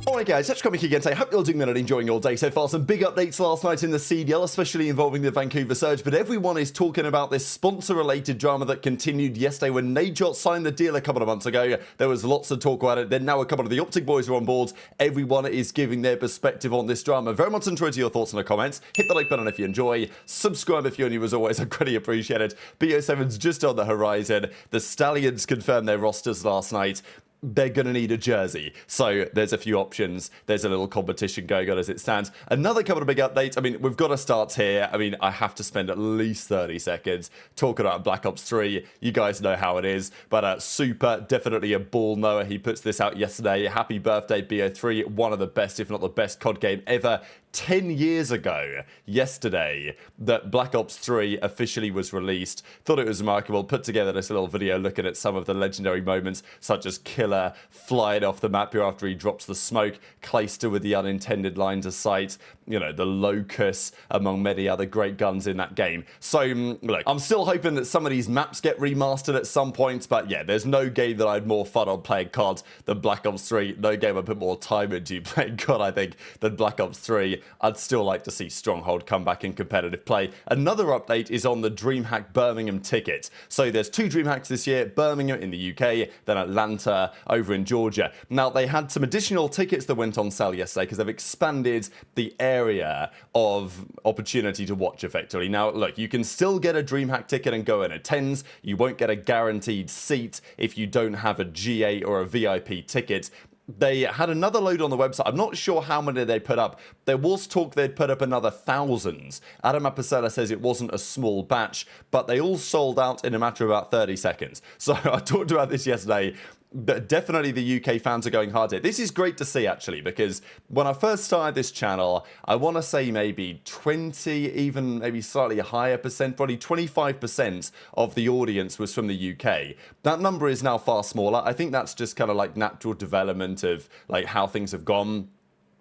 Alright guys, let's come back again today. Hope you're doing well and enjoying your day so far. Some big updates last night in the CDL, especially involving the Vancouver Surge, but everyone is talking about this sponsor-related drama that continued yesterday when Nadeshot signed the deal a couple of months ago. There was lots of talk about it. Then now a couple of the OpTic boys are on board. Everyone is giving their perspective on this drama. Very much enjoyed your thoughts in the comments. Hit the like button if you enjoy. Subscribe if you're new as always. I greatly appreciate it. BO7's just on the horizon. The Stallions confirmed their rosters last night. They're going to need a jersey. So there's a few options. There's a little competition going on as it stands. Another couple of big updates. I mean, we've got to start here. I mean, I have to spend at least 30 seconds talking about Black Ops 3. You guys know how it is. But Super, definitely a ball knower. He puts this out yesterday. Happy birthday, BO3. One of the best, if not the best COD game ever. 10 years ago, yesterday, that Black Ops 3 officially was released. Thought it was remarkable. Put together this little video looking at some of the legendary moments, such as Killer flying off the map here after he drops the smoke, Clayster with the unintended lines of sight, you know, the Locust, among many other great guns in that game. So, look, I'm still hoping that some of these maps get remastered at some point, but yeah, there's no game that I had more fun on playing COD than Black Ops 3. No game I put more time into playing COD, I think, than Black Ops 3. I'd still like to see Stronghold come back in competitive play. Another update is on the DreamHack Birmingham ticket. So there's two DreamHacks this year, Birmingham in the UK, then Atlanta over in Georgia. Now, they had some additional tickets that went on sale yesterday because they've expanded the area of opportunity to watch effectively. Now, look, you can still get a DreamHack ticket and go and attend. You won't get a guaranteed seat if you don't have a GA or a VIP ticket. They had another load on the website. I'm not sure how many they put up. There was talk they'd put up another thousands. Adam Abuzah says it wasn't a small batch, but they all sold out in a matter of about 30 seconds. So I talked about this yesterday. But definitely the UK fans are going hard here. This is great to see, actually, because when I first started this channel, I want to say maybe 20, even maybe slightly higher percent, probably 25% of the audience was from the UK. That number is now far smaller. I think that's just kind of like natural development of like how things have gone.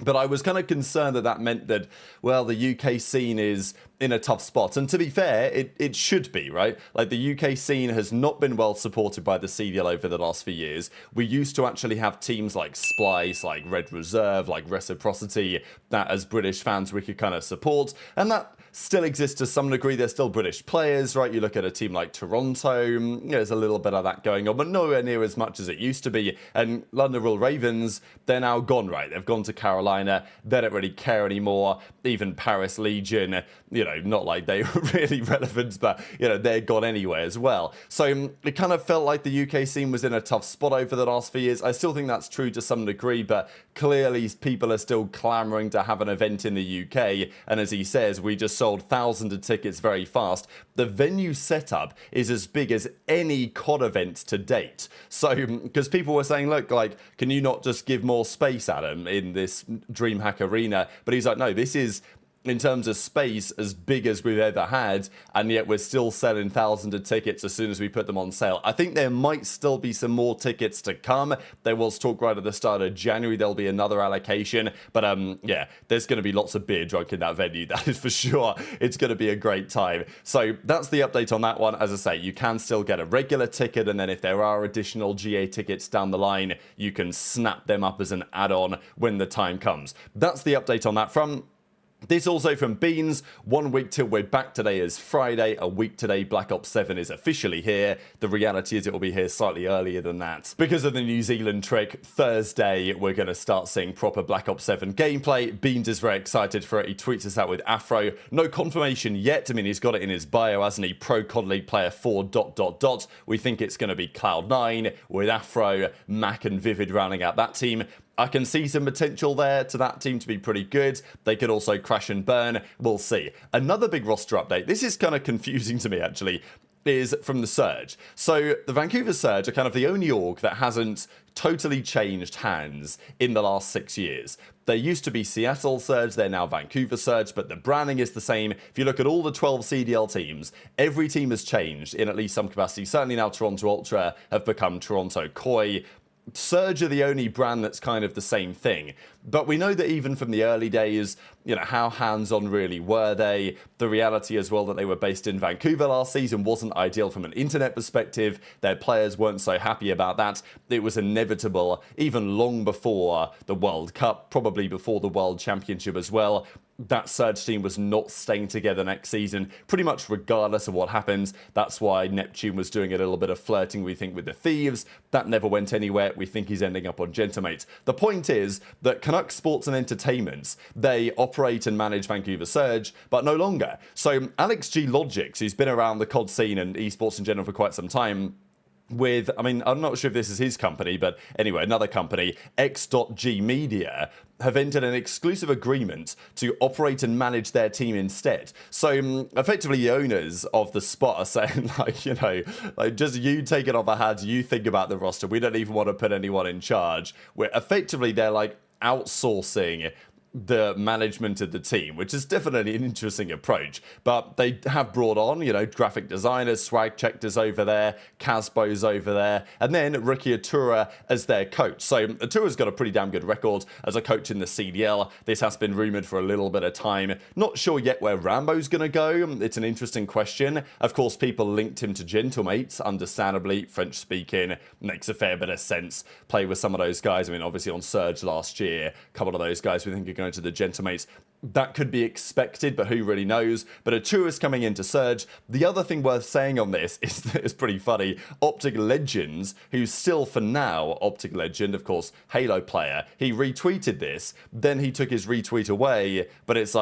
But I was kind of concerned that that meant that, well, the UK scene is in a tough spot. And to be fair, it should be, right? Like, the UK scene has not been well supported by the CDL over the last few years. We used to actually have teams like Splice, like Red Reserve, like Reciprocity, that as British fans we could kind of support. And that still exists to some degree. They're still British players, right? You look at a team like Toronto, you know, there's a little bit of that going on, but nowhere near as much as it used to be. And London Royal Ravens, they're now gone, right? They've gone to Carolina. They don't really care anymore. Even Paris Legion, you know, not like they were really relevant, but, you know, they're gone anyway as well. So it kind of felt like the UK scene was in a tough spot over the last few years. I still think that's true to some degree, but clearly people are still clamoring to have an event in the UK. And as he says, we just sold thousands of tickets very fast. The venue setup is as big as any COD event to date. So, because people were saying, look, like, can you not just give more space, Adam, in this DreamHack arena? But he's like, no, this is, in terms of space, as big as we've ever had, and yet we're still selling thousands of tickets as soon as we put them on sale. I think there might still be some more tickets to come. There was talk right at the start of January there'll be another allocation, but yeah, there's going to be lots of beer drunk in that venue, that is for sure. It's going to be a great time. So that's the update on that one. As I say, you can still get a regular ticket, and then if there are additional GA tickets down the line, you can snap them up as an add-on when the time comes. That's the update on that front. This also from Beans. 1 week till we're back. Today is Friday. A week today, Black Ops 7 is officially here. The reality is it will be here slightly earlier than that. Because of the New Zealand trick, Thursday, we're going to start seeing proper Black Ops 7 gameplay. Beans is very excited for it. He tweets us out with Afro. No confirmation yet. I mean, he's got it in his bio, hasn't he? Pro COD League player 4... We think it's going to be Cloud9 with Afro, Mac and Vivid rounding out that team. I can see some potential there to that team to be pretty good. They could also crash and burn. We'll see. Another big roster update. This is kind of confusing to me, actually, is from the Surge. So the Vancouver Surge are kind of the only org that hasn't totally changed hands in the last 6 years. They used to be Seattle Surge, they're now Vancouver Surge, but the branding is the same. If you look at all the 12 CDL teams, every team has changed in at least some capacity. Certainly now Toronto Ultra have become Toronto Koi. Surge are the only brand that's kind of the same thing. But we know that even from the early days, how hands-on really were they? The reality as well that they were based in Vancouver last season wasn't ideal from an internet perspective. Their players weren't so happy about that. It was inevitable, even long before the World Cup, probably before the World Championship as well. That Surge team was not staying together next season, pretty much regardless of what happens. That's why Neptune was doing a little bit of flirting, we think, with the Thieves. That never went anywhere. We think he's ending up on Gentlemates. The point is that Canucks Sports and Entertainments, they operate and manage Vancouver Surge, but no longer. So Alex G. Logics, who's been around the COD scene and esports in general for quite some time, with, I'm not sure if this is his company, but anyway, another company, X.G Media, have entered an exclusive agreement to operate and manage their team instead. So effectively the owners of the spot are saying, just you take it off our hands, you think about the roster, we don't even want to put anyone in charge. Where effectively they're outsourcing the management of the team, which is definitely an interesting approach. But they have brought on, graphic designers, swag checkers over there, Casbo's over there, and then Ricky Atura as their coach. So Atura's got a pretty damn good record as a coach in the CDL. This has been rumored for a little bit of time. Not sure yet where Rambo's going to go. It's an interesting question. Of course, people linked him to Gentlemates, understandably, French speaking, makes a fair bit of sense. Play with some of those guys. Obviously on Surge last year, a couple of those guys we think are going to the Gentlemates. That could be expected, but who really knows? But Atura's coming into Surge. The other thing worth saying on this is that it's pretty funny. OpTic Legends, who's still for now OpTic Legend, of course, Halo player, he retweeted this, then he took his retweet away, but it's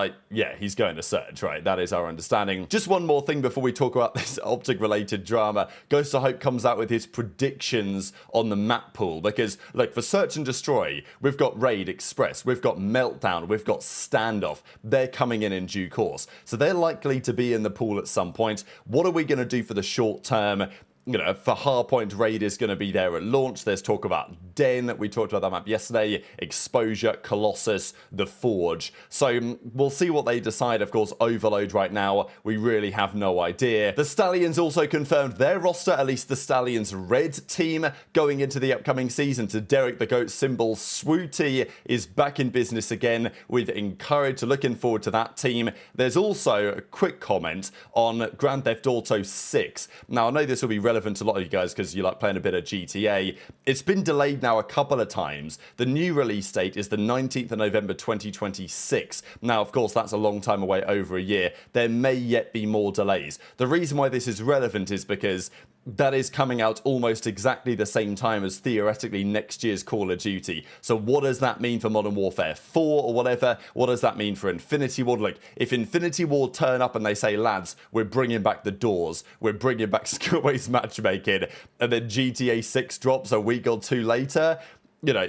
he's going to Surge, right? That is our understanding. Just one more thing before we talk about this OpTic related drama. Ghost of Hope comes out with his predictions on the map pool, because look, for Search and Destroy, we've got Raid Express, we've got Meltdown, we've got Standoff. They're coming in due course. So they're likely to be in the pool at some point. What are we going to do for the short term? For Hardpoint, Raid is going to be there at launch. There's talk about Den. We talked about that map yesterday. Exposure, Colossus, The Forge. So we'll see what they decide. Of course, Overload right now, we really have no idea. The Stallions also confirmed their roster, at least the Stallions Red team, going into the upcoming season. To Derek the Goat symbol, Swooty is back in business again with Encourage. Looking forward to that team. There's also a quick comment on Grand Theft Auto 6. Now, I know this will be relevant to a lot of you guys because you like playing a bit of GTA. It's been delayed now a couple of times. The new release date is the 19th of November 2026. Now, of course, that's a long time away, over a year. There may yet be more delays. The reason why this is relevant is because that is coming out almost exactly the same time as theoretically next year's Call of Duty. So what does that mean for Modern Warfare 4 or whatever? What does that mean for Infinity Ward? Like, if Infinity Ward turn up and they say, lads, we're bringing back the doors, we're bringing back skill-based matchmaking, and then GTA 6 drops a week or two later,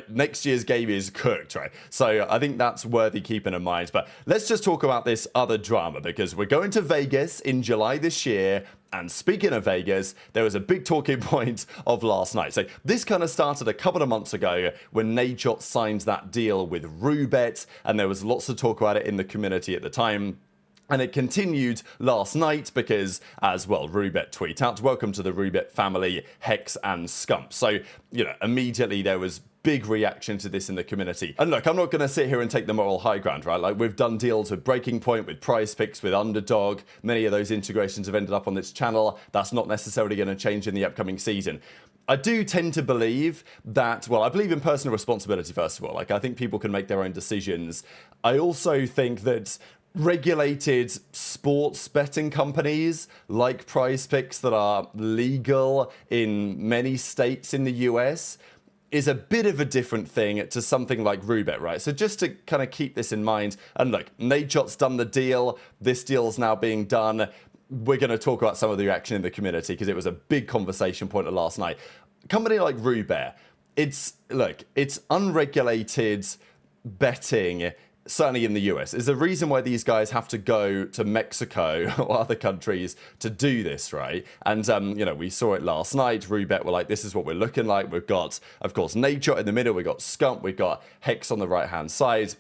next year's game is cooked, right? So I think that's worthy keeping in mind. But let's just talk about this other drama, because we're going to Vegas in July this year. And speaking of Vegas, there was a big talking point of last night. So this kind of started a couple of months ago when Nadeshot signed that deal with Roobet, and there was lots of talk about it in the community at the time. And it continued last night because, as well, Roobet tweet out, welcome to the Roobet family, Hex and Scump. So, immediately there was big reaction to this in the community. And look, I'm not going to sit here and take the moral high ground, right? Like, we've done deals with Breaking Point, with Prize Picks, with Underdog. Many of those integrations have ended up on this channel. That's not necessarily going to change in the upcoming season. I do tend to believe that, well, I believe in personal responsibility, first of all. Like, I think people can make their own decisions. I also think that regulated sports betting companies like Prize Picks that are legal in many states in the US is a bit of a different thing to something like Roobet, right? So just to kind of keep this in mind, and look, Nadeshot's done the deal, this deal's now being done. We're going to talk about some of the reaction in the community because it was a big conversation point of last night. A company like Roobet, it's unregulated betting, certainly in the US. Is the reason why these guys have to go to Mexico or other countries to do this, right? And, we saw it last night. Roobet were like, this is what we're looking like. We've got, of course, Nadeshot in the middle. We've got Scump. We've got Hex on the right-hand side.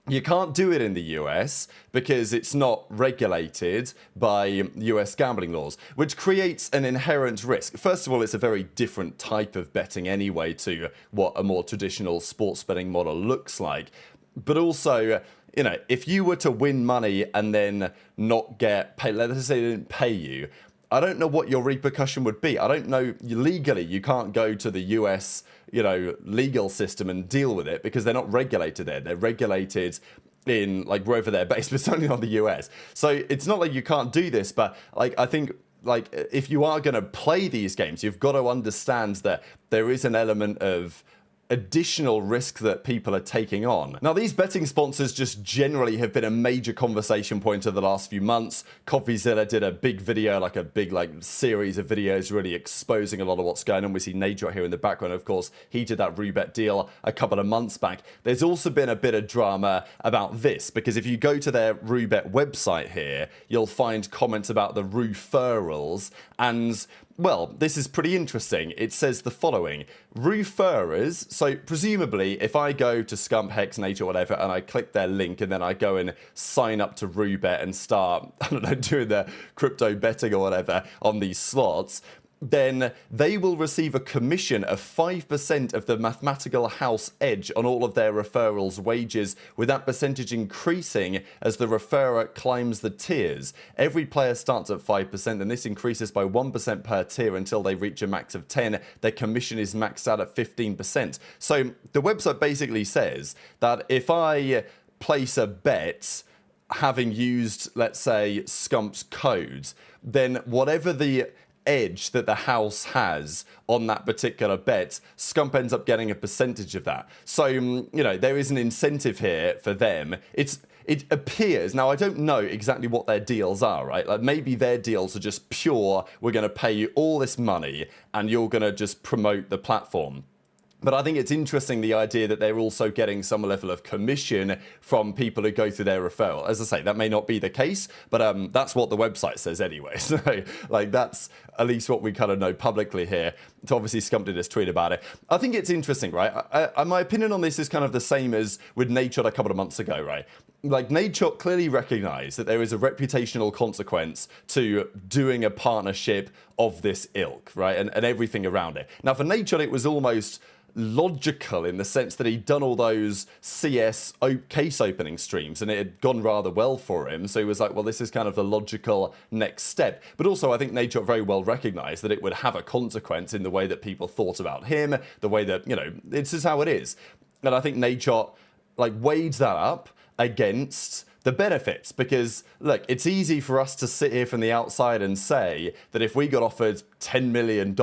You can't do it in the US because it's not regulated by US gambling laws, which creates an inherent risk. First of all, it's a very different type of betting anyway to what a more traditional sports betting model looks like. But also, you know, if you were to win money and then not get paid, let's say they didn't pay you, I don't know what your repercussion would be. I don't know, legally, you can't go to the US, you know, legal system and deal with it because they're not regulated there. They're regulated in, like, wherever they're based, but certainly not the US. So it's not like you can't do this, but, like, I think, like, if you are going to play these games, you've got to understand that there is an element of additional risk that people are taking on. Now, these betting sponsors just generally have been a major conversation point of the last few months. CoffeeZilla did a big video, like a big series of videos really exposing a lot of what's going on. We see Nadeshot here in the background, of course. He did that Roobet deal a couple of months back. There's also been a bit of drama about this, because if you go to their Roobet website here, you'll find comments about the referrals, and well, this is pretty interesting. It says the following: referrers, so presumably if I go to Scump, Hex, Nature, whatever, and I click their link and then I go and sign up to Roobet and start, I don't know, doing the crypto betting or whatever on these slots, then they will receive a commission of 5% of the mathematical house edge on all of their referrals' wages, with that percentage increasing as the referrer climbs the tiers. Every player starts at 5%, and this increases by 1% per tier until they reach a max of 10. Their commission is maxed out at 15%. So the website basically says that if I place a bet having used, let's say, Scump's code, then whatever the edge that the house has on that particular bet, Scump ends up getting a percentage of that. So, you know, there is an incentive here for them. It appears, now I don't know exactly what their deals are, right? Like maybe their deals are just pure, we're going to pay you all this money and you're going to just promote the platform. But I think it's interesting, the idea that they're also getting some level of commission from people who go through their referral. As I say, that may not be the case, but that's what the website says anyway. So, like, that's at least what we kind of know publicly here. So obviously, Scump did his tweet about it. I think it's interesting, right? My opinion on this is kind of the same as with Nadeshot a couple of months ago, right? Like, Nadeshot clearly recognized that there is a reputational consequence to doing a partnership of this ilk, right? And everything around it. Now, for Nadeshot, it was almost logical in the sense that he'd done all those CS case opening streams and it had gone rather well for him, so he was like, well, this is kind of the logical next step. But also I think Nadeshot very well recognized that it would have a consequence in the way that people thought about him, the way that, you know, it's just how it is. And I think Nadeshot, like, weighed that up against the benefits, because look, it's easy for us to sit here from the outside and say that if we got offered $10 million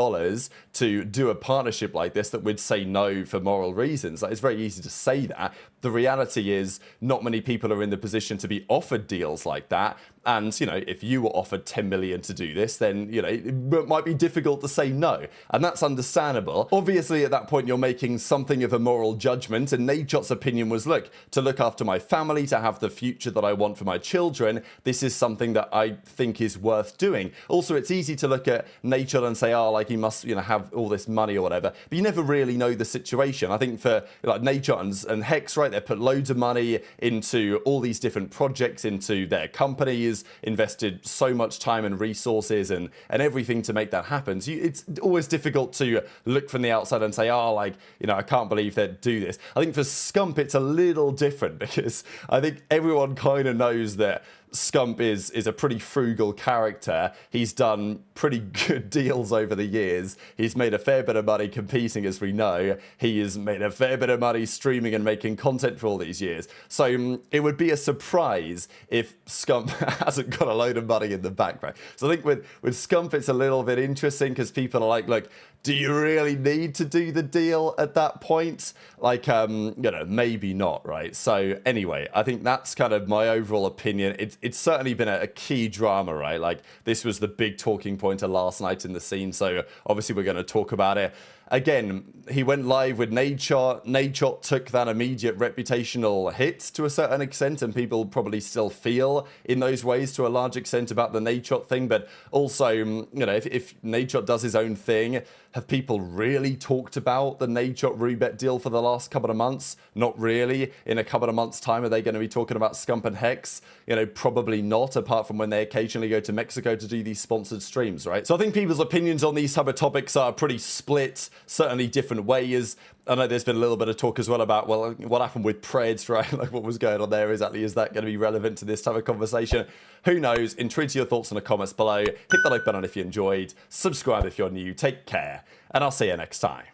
to do a partnership like this, that we'd say no for moral reasons. Like, it's very easy to say that. The reality is not many people are in the position to be offered deals like that. And, you know, if you were offered 10 million to do this, then, you know, it might be difficult to say no. And that's understandable. Obviously, at that point, you're making something of a moral judgment. And Nadeshot's opinion was, look, to look after my family, to have the future that I want for my children, this is something that I think is worth doing. Also, it's easy to look at Nadeshot and say, oh, like, he must, you know, have all this money or whatever. But you never really know the situation. I think for, like, Nadeshot and Hex, right, they put loads of money into all these different projects, into their companies, invested so much time and resources and everything to make that happen. So it's always difficult to look from the outside and say, oh, like, you know, I can't believe they'd do this. I think for Scump, it's a little different, because I think everyone kind of knows that Scump is a pretty frugal character. He's done pretty good deals over the years. He's made a fair bit of money competing, as we know. He has made a fair bit of money streaming and making content for all these years. So it would be a surprise if Scump hasn't got a load of money in the background. So I think with Scump, it's a little bit interesting, because people are like, look, do you really need to do the deal at that point? Like, you know, maybe not, right? So anyway, I think that's kind of my overall opinion. It's certainly been a key drama, right? Like, this was the big talking point of last night in the scene. So obviously we're going to talk about it. again, he went live with Nadeshot. Nadeshot took that immediate reputational hit to a certain extent, and people probably still feel in those ways to a large extent about the Nadeshot thing. But also, you know, if Nadeshot does his own thing, have people really talked about the Nadeshot Rubet deal for the last couple of months? Not really. In a couple of months' time, are they going to be talking about Scump and Hex? You know, probably not, apart from when they occasionally go to Mexico to do these sponsored streams, right? So I think people's opinions on these type of topics are pretty split, certainly different ways. I know there's been a little bit of talk as well about, well, what happened with Purj, right? Like, what was going on there exactly? Is that going to be relevant to this type of conversation? Who knows? Intrigue your thoughts in the comments below. Hit the like button if you enjoyed. Subscribe if you're new. Take care. And I'll see you next time.